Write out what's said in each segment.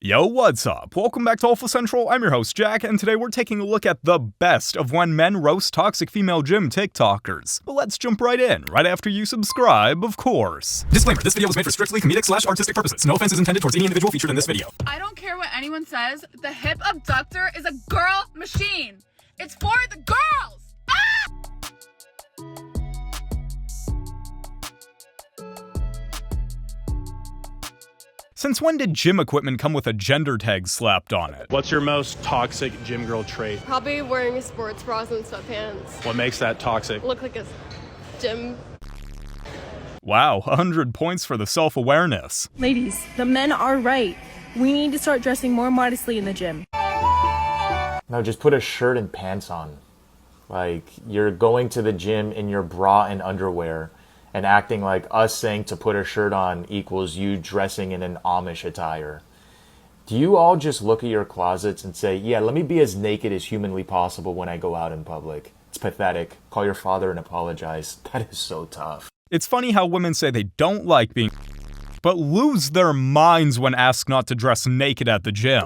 Yo, what's up? Welcome back to Alpha Central. I'm your host, Jack, and today we're taking a look at the best of when men roast toxic female gym TikTokers. But let's jump right in, right after you subscribe, of course. Disclaimer, this video was made for strictly comedic/artistic purposes. No offense is intended towards any individual featured in this video. I don't care what anyone says, the hip abductor is a girl machine. It's for the girls! Ah! Since when did gym equipment come with a gender tag slapped on it? What's your most toxic gym girl trait? Probably wearing sports bras and sweatpants. What makes that toxic? Look like a gym. Wow, 100 points for the self-awareness. Ladies, the men are right. We need to start dressing more modestly in the gym. No, just put a shirt and pants on. Like, you're going to the gym in your bra and underwear and acting like us saying to put a shirt on equals you dressing in an Amish attire. Do you all just look at your closets and say, yeah, let me be as naked as humanly possible when I go out in public? It's pathetic. Call your father and apologize. That is so tough. It's funny how women say they don't like being but lose their minds when asked not to dress naked at the gym.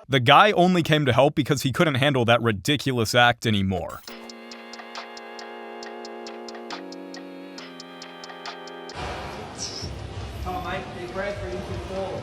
The guy only came to help because he couldn't handle that ridiculous act anymore. Oh, Mike, big bread for you to full.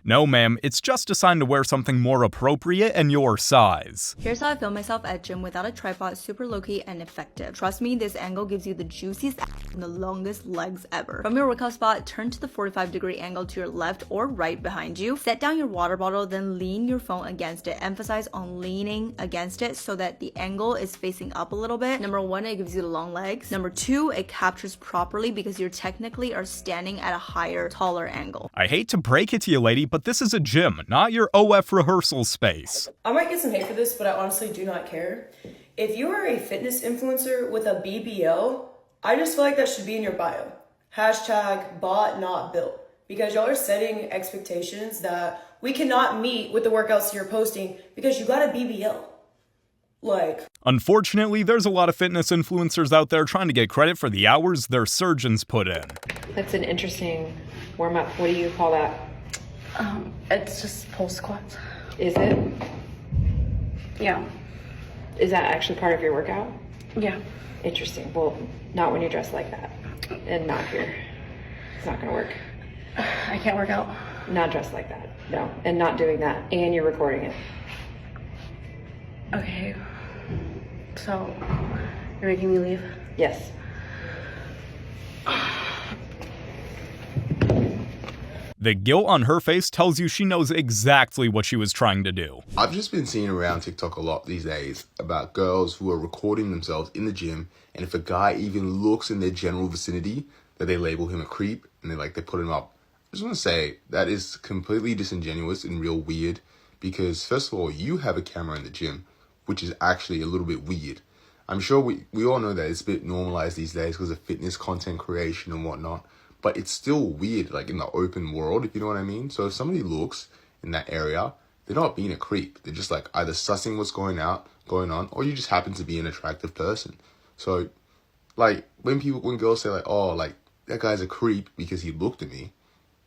No, ma'am, it's just a sign to wear something more appropriate and your size. Here's how I film myself at gym without a tripod, super low-key and effective. Trust me, this angle gives you the juiciest and the longest legs ever. From your workout spot, turn to the 45-degree angle to your left or right behind you. Set down your water bottle, then lean your phone against it. Emphasize on leaning against it so that the angle is facing up a little bit. Number one, it gives you the long legs. Number two, it captures properly because you technically are standing at a higher, taller angle. I hate to break it to you, lady, but this is a gym, not your OF rehearsal space. I might get some hate for this, but I honestly do not care. If you are a fitness influencer with a BBL, I just feel like that should be in your bio. Hashtag bought, not built. Because y'all are setting expectations that we cannot meet with the workouts you're posting because you got a BBL. Unfortunately, there's a lot of fitness influencers out there trying to get credit for the hours their surgeons put in. That's an interesting warm-up. What do you call that? It's just pull squats. Is it? Yeah. Is that actually part of your workout? Yeah. Interesting. Well, not when you're dressed like that. And not here. It's not gonna work. I can't work out. Not dressed like that. No. And not doing that. And you're recording it. Okay. So, you're making me leave? Yes. The guilt on her face tells you she knows exactly what she was trying to do. I've just been seeing around TikTok a lot these days about girls who are recording themselves in the gym, and if a guy even looks in their general vicinity, that they label him a creep and they put him up. I just want to say that is completely disingenuous and real weird because first of all, you have a camera in the gym, which is actually a little bit weird. I'm sure we all know that it's a bit normalized these days because of fitness content creation and whatnot. But it's still weird, in the open world, if you know what I mean. So if somebody looks in that area, they're not being a creep. They're just either sussing what's going on, or you just happen to be an attractive person. So when girls say that guy's a creep because he looked at me,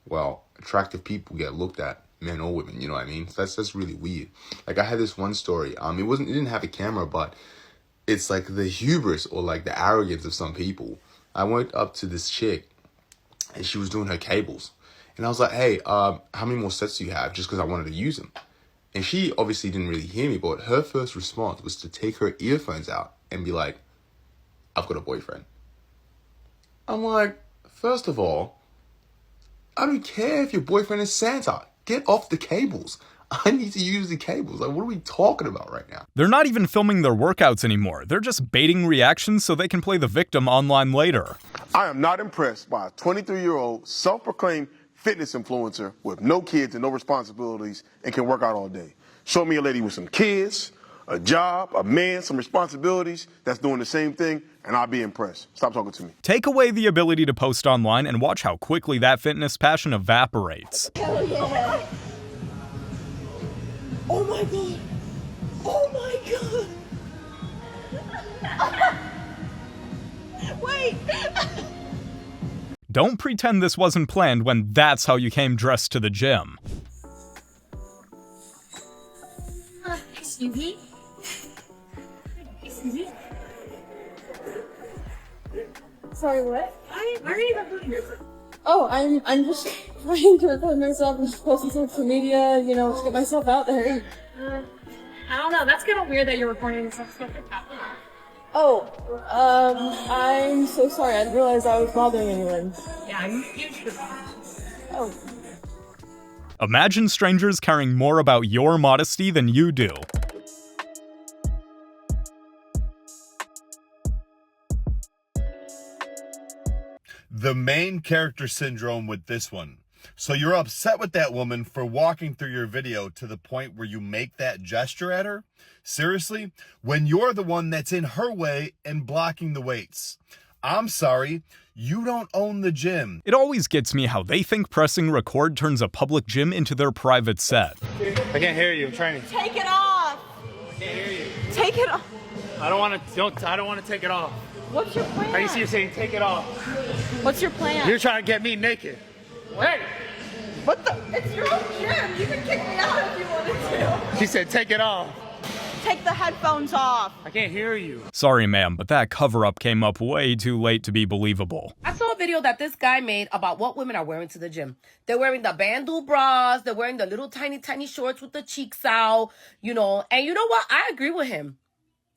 well, attractive people get looked at, men or women, you know what I mean? So that's really weird. I had this one story. It didn't have a camera, but it's the hubris or the arrogance of some people. I went up to this chick, and she was doing her cables. And I was like, hey, how many more sets do you have? Just because I wanted to use them. And she obviously didn't really hear me, but her first response was to take her earphones out and be like, I've got a boyfriend. I'm like, first of all, I don't care if your boyfriend is Santa. Get off the cables. I need to use the cables. What are we talking about right now? They're not even filming their workouts anymore. They're just baiting reactions so they can play the victim online later. I am not impressed by a 23-year-old self-proclaimed fitness influencer with no kids and no responsibilities and can work out all day. Show me a lady with some kids, a job, a man, some responsibilities that's doing the same thing, and I'll be impressed. Stop talking to me. Take away the ability to post online and watch how quickly that fitness passion evaporates. Hell yeah. Oh my god. Oh my god. Wait. Don't pretend this wasn't planned when that's how you came dressed to the gym. Excuse me? Excuse me? Sorry, what? Where are you going? Oh, I'm just trying to record myself and post on social media, you know, to get myself out there. I don't know, that's kind of weird that you're recording yourself. Oh, I'm so sorry. I didn't realize I was bothering anyone. Yeah, you should. Oh. Imagine strangers caring more about your modesty than you do. The main character syndrome with this one. So you're upset with that woman for walking through your video to the point where you make that gesture at her? Seriously? When you're the one that's in her way and blocking the weights. I'm sorry, you don't own the gym. It always gets me how they think pressing record turns a public gym into their private set. I can't hear you. I'm trying to. Take it off! I can't hear you. Take it off! I don't want to take it off. What's your plan? I see you saying take it off. What's your plan? You're trying to get me naked. Hey! What the? It's your own gym. You can kick me out if you wanted to. She said take it off. Take the headphones off. I can't hear you. Sorry, ma'am, but that cover-up came up way too late to be believable. I saw a video that this guy made about what women are wearing to the gym. They're wearing the bandeau bras. They're wearing the little tiny shorts with the cheeks out, you know. And you know what? I agree with him.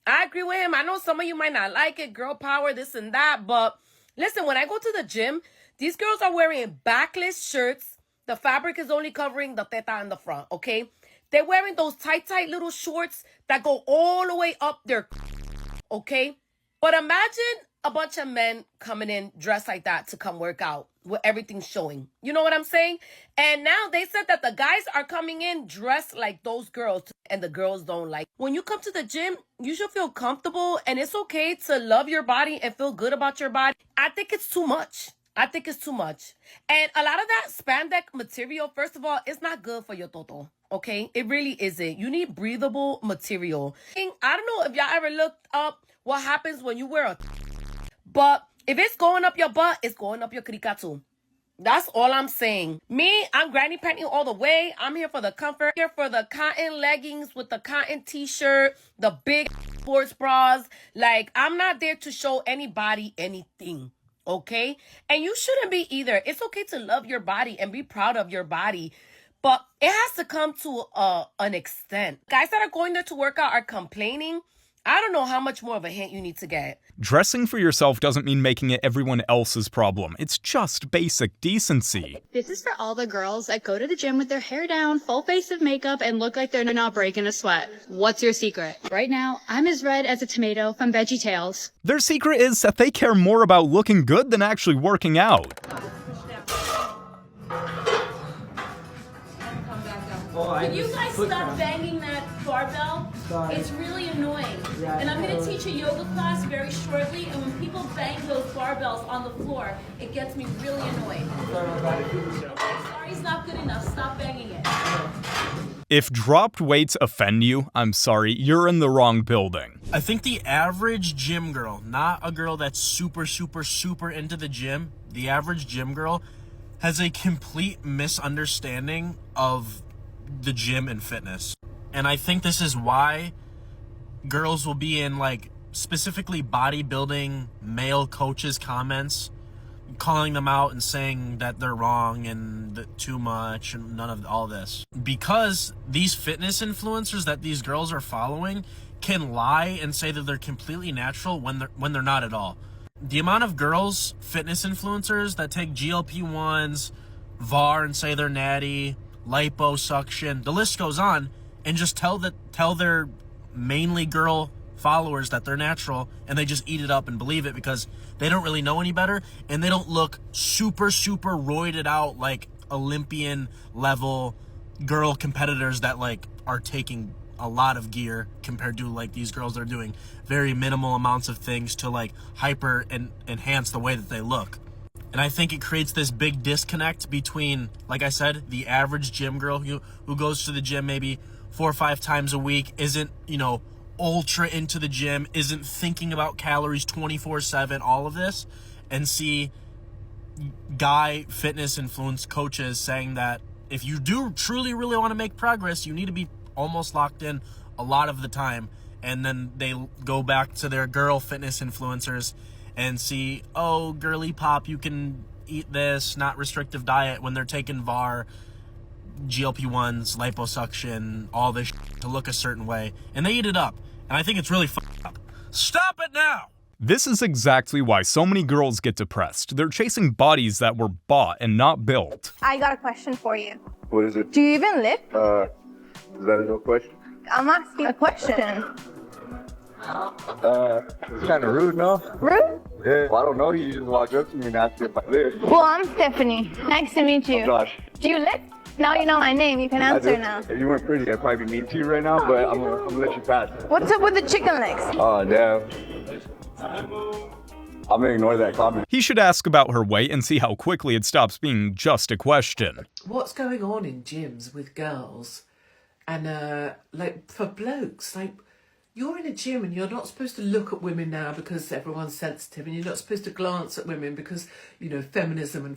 I know some of you might not like it, girl power, this and that. But listen, when I go to the gym, these girls are wearing backless shirts. The fabric is only covering the teta in the front, okay? They're wearing those tight little shorts that go all the way up their, okay? But imagine a bunch of men coming in dressed like that to come work out with everything showing. You know what I'm saying? And now they said that the guys are coming in dressed like those girls and the girls don't like. When you come to the gym, you should feel comfortable and it's okay to love your body and feel good about your body. I think it's too much. And a lot of that spandex material, first of all, it's not good for your toto. Okay? It really isn't. You need breathable material. I don't know if y'all ever looked up what happens when you wear a but if it's going up your butt, it's going up your crica too. That's all I'm saying. Me, I'm granny panty all the way. I'm here for the comfort. Here for the cotton leggings with the cotton t-shirt, the big sports bras. Like, I'm not there to show anybody anything. Okay? And you shouldn't be either. It's okay to love your body and be proud of your body. But it has to come to an extent. Guys that are going there to work out are complaining. I don't know how much more of a hint you need to get. Dressing for yourself doesn't mean making it everyone else's problem. It's just basic decency. This is for all the girls that go to the gym with their hair down, full face of makeup, and look like they're not breaking a sweat. What's your secret? Right now, I'm as red as a tomato from VeggieTales. Their secret is that they care more about looking good than actually working out. Can you guys stop banging that barbell? Sorry. It's really annoying. Yeah, and I'm going to teach a yoga class very shortly, and when people bang those barbells on the floor, it gets me really annoyed. Sorry's not good enough. Stop banging it. If dropped weights offend you, I'm sorry, you're in the wrong building. I think the average gym girl, not a girl that's super into the gym, the average gym girl has a complete misunderstanding of the gym and fitness. And I think this is why girls will be in, like, specifically bodybuilding male coaches' comments, calling them out and saying that they're wrong and too much and none of all this. Because these fitness influencers that these girls are following can lie and say that they're completely natural when they're not at all. The amount of girls, fitness influencers that take GLP-1s, VAR and say they're natty, liposuction, the list goes on, and just tell their mainly girl followers that they're natural, and they just eat it up and believe it because they don't really know any better, and they don't look super roided out like Olympian level girl competitors that like are taking a lot of gear compared to like these girls that are doing very minimal amounts of things to like hyper and enhance the way that they look. And I think it creates this big disconnect between, like I said, the average gym girl who goes to the gym maybe 4 or 5 times a week, isn't, you know, ultra into the gym, isn't thinking about calories 24/7, all of this, and see guy fitness influence coaches saying that if you do truly really want to make progress, you need to be almost locked in a lot of the time. And then they go back to their girl fitness influencers and see, oh, girly pop, you can eat this, not restrictive diet, when they're taking VAR, GLP-1s, liposuction, all this to look a certain way, and they eat it up. And I think it's really fucked up. Stop it now! This is exactly why so many girls get depressed. They're chasing bodies that were bought and not built. I got a question for you. What is it? Do you even lift? Is that a no question? I'm asking a question. It's kind of rude, no? Rude? Yeah. Well, I don't know. You just walked up to me and asked if I live. Well, I'm Stephanie. Nice to meet you. I'm Josh. Do you lift? Now you know my name. You can answer now. If you weren't pretty, I'd probably be mean to you right now, but I'm gonna let you pass. What's up with the chicken legs? Oh, damn. I'm gonna ignore that comment. He should ask about her weight and see how quickly it stops being just a question. What's going on in gyms with girls and like for blokes? Like, you're in a gym and you're not supposed to look at women now because everyone's sensitive, and you're not supposed to glance at women because, you know, feminism and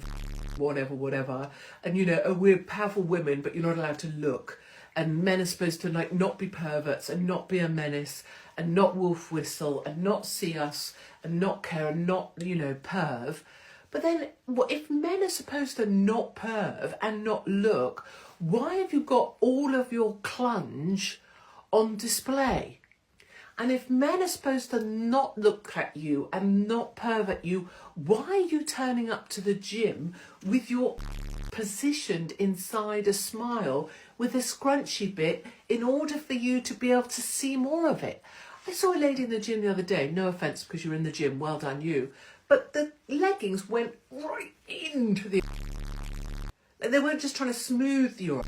whatever. And, you know, we're powerful women, but you're not allowed to look. And men are supposed to, like, not be perverts and not be a menace and not wolf whistle and not see us and not care and not, you know, perv. But then, if men are supposed to not perv and not look, why have you got all of your clunge on display? And if men are supposed to not look at you and not pervert you, why are you turning up to the gym with your positioned inside a smile with a scrunchy bit in order for you to be able to see more of it? I saw a lady in the gym the other day, no offence because you're in the gym, well done you, but the leggings went right into the... They weren't just trying to smooth your...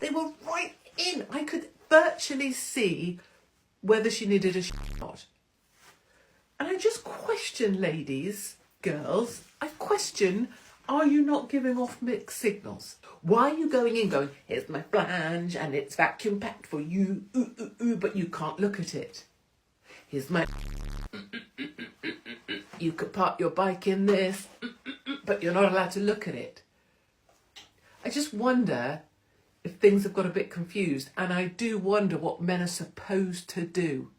They were right in. I could virtually see whether she needed a or not. And I just question, ladies, girls, I question, are you not giving off mixed signals? Why are you going in going, here's my flange and it's vacuum packed for you, but you can't look at it. Here's my... You could park your bike in this, but you're not allowed to look at it. I just wonder if things have got a bit confused, and I do wonder what men are supposed to do.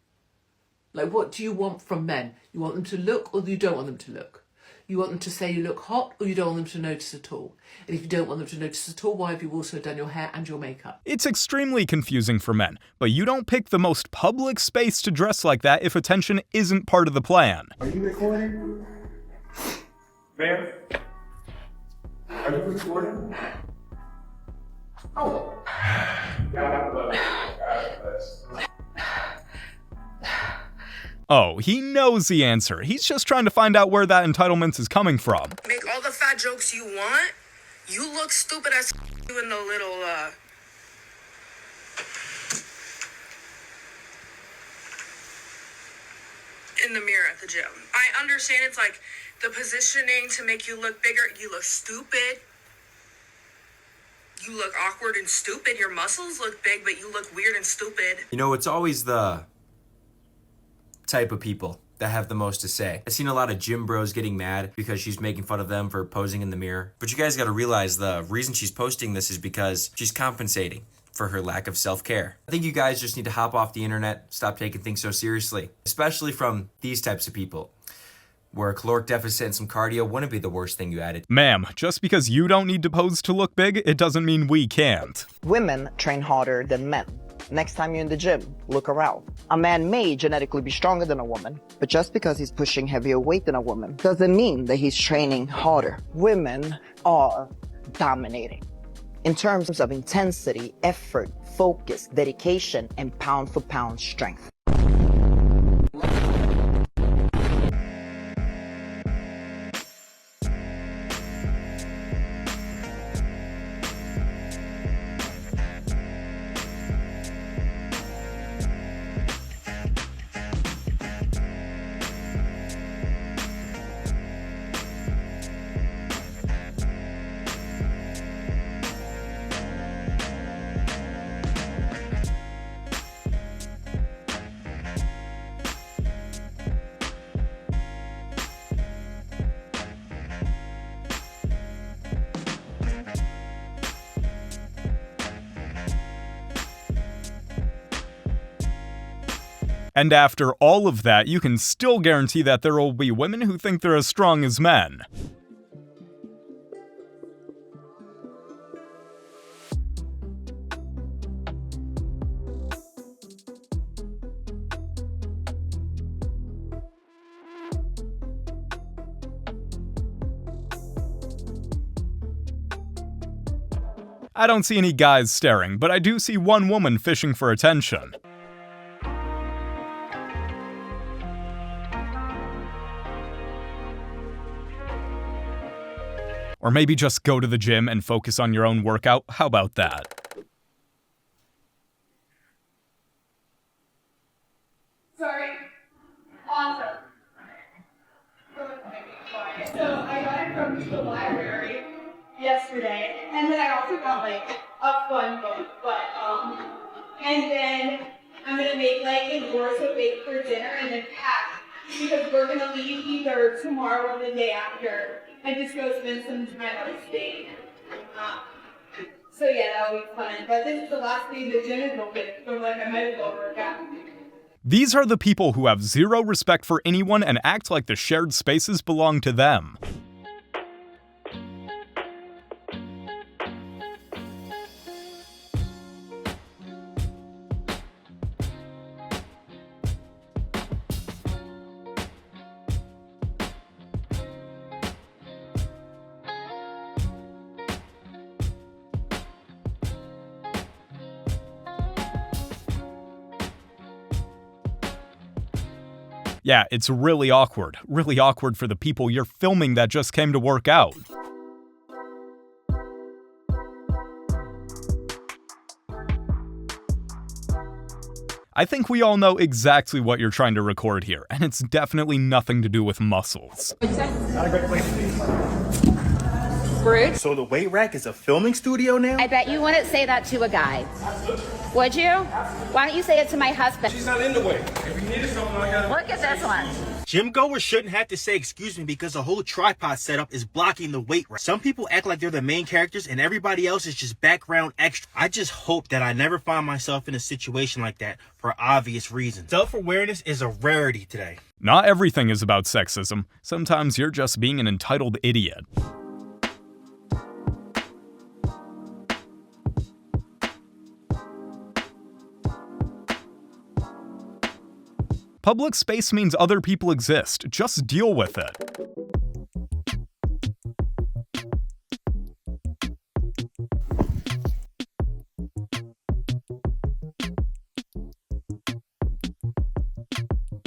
Like, what do you want from men? You want them to look, or you don't want them to look? You want them to say you look hot, or you don't want them to notice at all? And if you don't want them to notice at all, why have you also done your hair and your makeup? It's extremely confusing for men, but you don't pick the most public space to dress like that if attention isn't part of the plan. Are you recording? Ma'am? Are you recording? Oh. Oh, he knows the answer. He's just trying to find out where that entitlement is coming from. Make all the fat jokes you want. You look stupid as you in the little, in the mirror at the gym. I understand it's like the positioning to make you look bigger. You look stupid. You look awkward and stupid. Your muscles look big, but you look weird and stupid. You know, it's always the type of people that have the most to say. I've seen a lot of gym bros getting mad because she's making fun of them for posing in the mirror. But you guys gotta realize the reason she's posting this is because she's compensating for her lack of self-care. I think you guys just need to hop off the internet, stop taking things so seriously, especially from these types of people, where a caloric deficit and some cardio wouldn't be the worst thing you added. Ma'am, just because you don't need to pose to look big, it doesn't mean we can't. Women train harder than men. Next time you're in the gym, look around. A man may genetically be stronger than a woman, but just because he's pushing heavier weight than a woman doesn't mean that he's training harder. Women are dominating in terms of intensity, effort, focus, dedication, and pound-for-pound strength. And after all of that, you can still guarantee that there will be women who think they're as strong as men. I don't see any guys staring, but I do see one woman fishing for attention. Or maybe just go to the gym and focus on your own workout. How about that? Sorry. Awesome. So I got it from the library yesterday, and then I also got like a fun book, and then I'm gonna make like a Dorso bake for dinner and then pack, because we're gonna leave either tomorrow or the day after and just go spend some time out of state. So yeah, that'll be fun. But this is the last day the gym is open, so like I might as well work out. These are the people who have zero respect for anyone and act like the shared spaces belong to them. Yeah, it's really awkward for the people you're filming that just came to work out. I think we all know exactly what you're trying to record here, and it's definitely nothing to do with muscles. Not a great place to be. Rude. So the weight rack is a filming studio now? I bet you wouldn't say that to a guy. Would you? Why don't you say it to my husband? She's not in the way. If you needed something, I got it. Look at this one. Gym goers shouldn't have to say excuse me because the whole tripod setup is blocking the weight rack. Some people act like they're the main characters and everybody else is just background extra. I just hope that I never find myself in a situation like that for obvious reasons. Self-awareness is a rarity today. Not everything is about sexism. Sometimes you're just being an entitled idiot. Public space means other people exist. Just deal with it.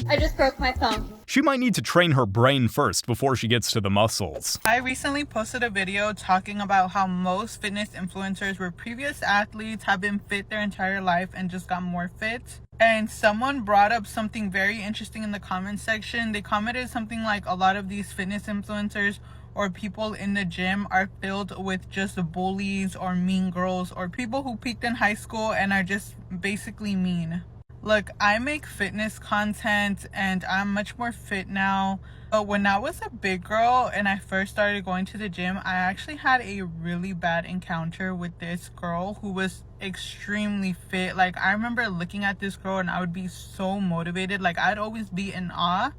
I just broke my thumb. She might need to train her brain first before she gets to the muscles. I recently posted a video talking about how most fitness influencers were previous athletes, have been fit their entire life and just got more fit. And someone brought up something very interesting in the comment section. They commented something like a lot of these fitness influencers or people in the gym are filled with just bullies or mean girls or people who peaked in high school and are just basically mean. Look, I make fitness content and I'm much more fit now. But when I was a big girl and I first started going to the gym, I actually had a really bad encounter with this girl who was extremely fit. Like, I remember looking at this girl and I would be so motivated. Like, I'd always be in awe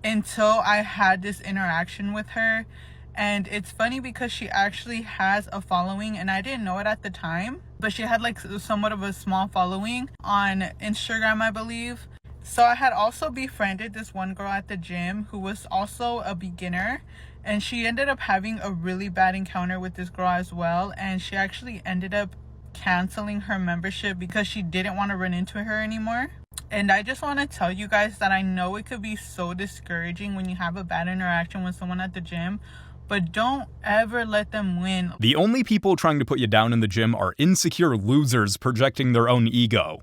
until I had this interaction with her. And it's funny because she actually has a following and I didn't know it at the time, but she had like somewhat of a small following on Instagram, I believe. So I had also befriended this one girl at the gym who was also a beginner, and she ended up having a really bad encounter with this girl as well, and she actually ended up canceling her membership because she didn't want to run into her anymore. And I just want to tell you guys that I know it could be so discouraging when you have a bad interaction with someone at the gym, but don't ever let them win. The only people trying to put you down in the gym are insecure losers projecting their own ego.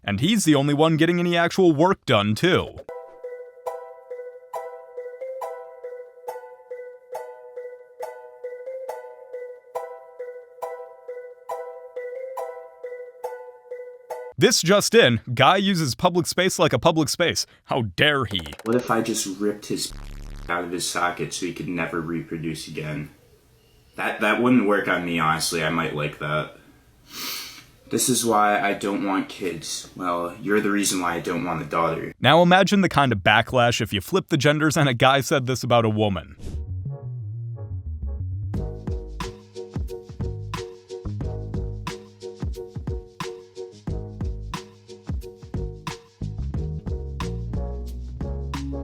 And he's the only one getting any actual work done, too. This just in, guy uses public space like a public space. How dare he? What if I just ripped his out of his socket so he could never reproduce again. That wouldn't work on me, honestly. I might like that. This is why I don't want kids. Well, you're the reason why I don't want a daughter. Now imagine the kind of backlash if you flip the genders and a guy said this about a woman.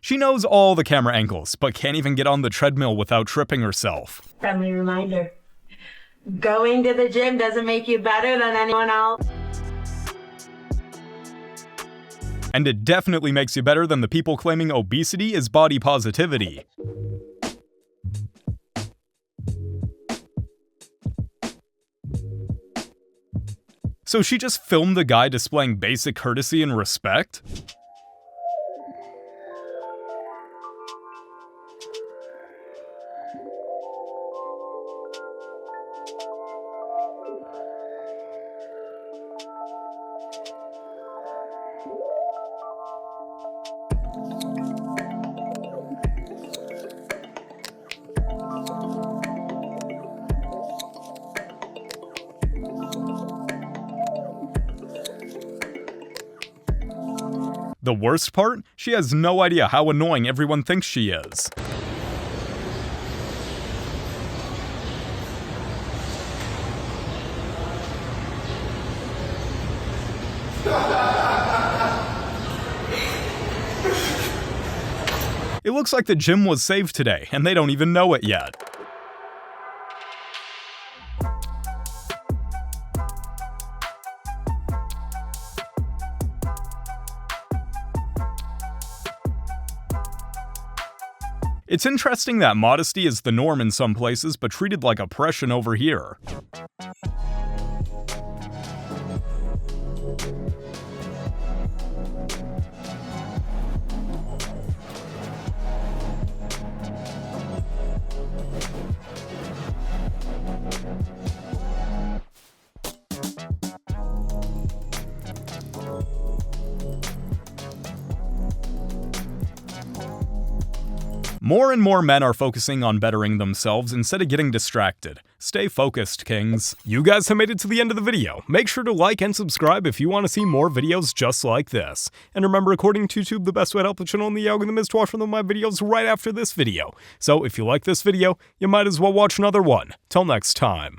She knows all the camera angles, but can't even get on the treadmill without tripping herself. Friendly reminder. Going to the gym doesn't make you better than anyone else. And it definitely makes you better than the people claiming obesity is body positivity. So she just filmed the guy displaying basic courtesy and respect? The worst part? She has no idea how annoying everyone thinks she is. It looks like the gym was saved today, and they don't even know it yet. It's interesting that modesty is the norm in some places, but treated like oppression over here. More and more men are focusing on bettering themselves instead of getting distracted. Stay focused, kings. You guys have made it to the end of the video. Make sure to like and subscribe if you want to see more videos just like this. And remember, according to YouTube, the best way to help the channel in the algorithm is to watch one of my videos right after this video. So if you like this video, you might as well watch another one. Till next time.